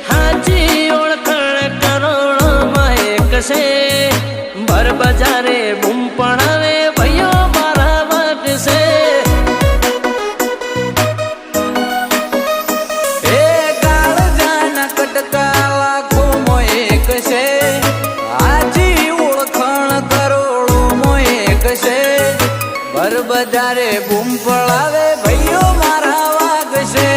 हाजी ओळखण करोड़ों एक से भर बजारे बूम पड़ावे भैयो मारा वाग से कटका लाखों में एक से हाजी ओळखण करोड़ों में एक से भर बजारे बूम पड़ावे भैयो मारा वाग से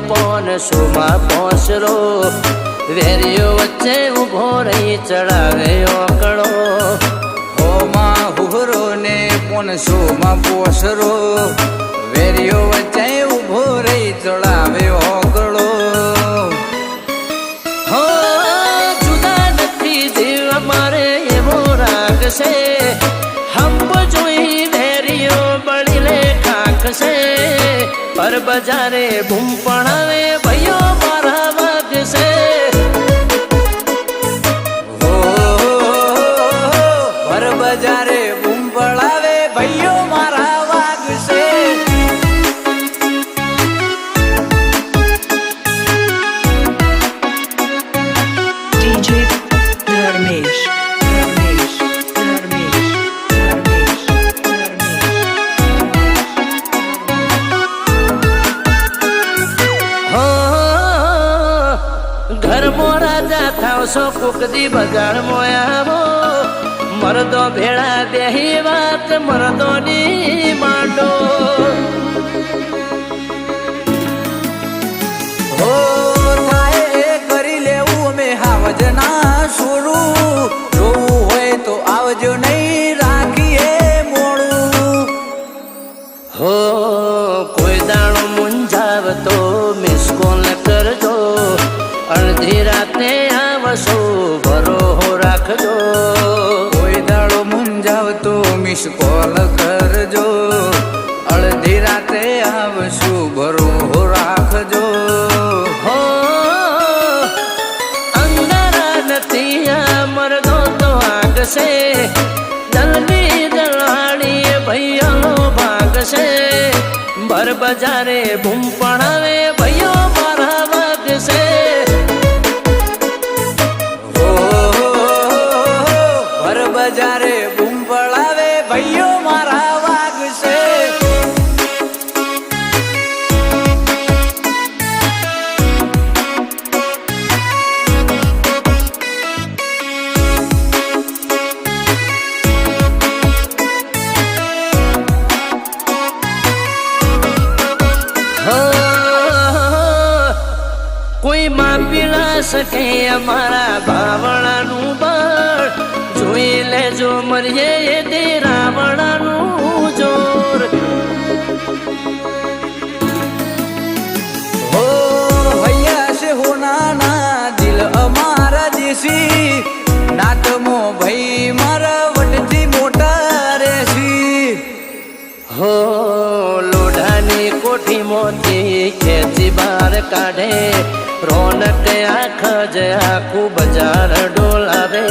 पोन सुमा पोसरो वेरियो वच्चे उभो रही चढ़ावे ओकड़ो हो मां हुरो ने पोन सुमा पोसरो वेरियो वच्चे उभो रही चढ़ावे ओकड़ो हो जुदा नथी जीव मारे एवो राग से हम जोई वेरियो बड़ी ले खाक से पर बजारे बूम पड़ावे भैयो मारा वाग से हो पर बजारे बूम पड़ावे भैयो मारा वाग से DJ धर्मेश घर मो राजा थाव सो कुकदी बगाड़ मोयावो मरदो भेड़ा बेही बात मरदो नी मांडो हो थाए करी लेवू में हावज ना छोड़ू जोवू होय तो आवजो नहीं राखीए मोड़ू हो कोई दाणो मुंजाव तो मिस कॉल करजो अर्धी राते आवसो भरो हो राखजो कोई दाड़ो मुंजाव तो मिस कॉल करजो अर्धी राते आवसु भरो हो राखजो हो अंगारा नतिया मरदो तो आग से जल्दी जलाड़ी भैया भाग से भर बजारे बूम पड़ावे भैयो मारा वाग से बजारे बूम पड़ावे भैयो मारा वाग से कोई मापी ना सके अमारा भावना नु बळ जोई ले जो मरिए ये दे रावणा नु जोर हो भैया से होना ना दिल अमारा देसी नात मो भई मारा वटती मोटा रेसी हो लोढ़ानी कोठी मोती खेची बार काढ़े रौनक आँख आखू बाजार डोलावे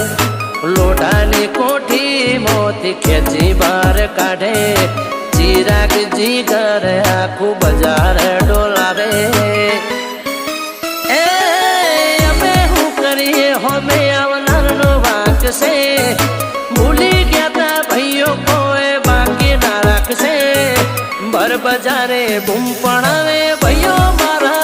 लोढ़ानी कोठी मोती खेची बार काढ़े चिराग जी घर आखू बाजार डोलावे ए अबे हूँ करिए हमें अवनर नो वाक से भूली गया था भैयो को बाकी ना रख से भर बजारे बूम पड़ावे भैयो मारा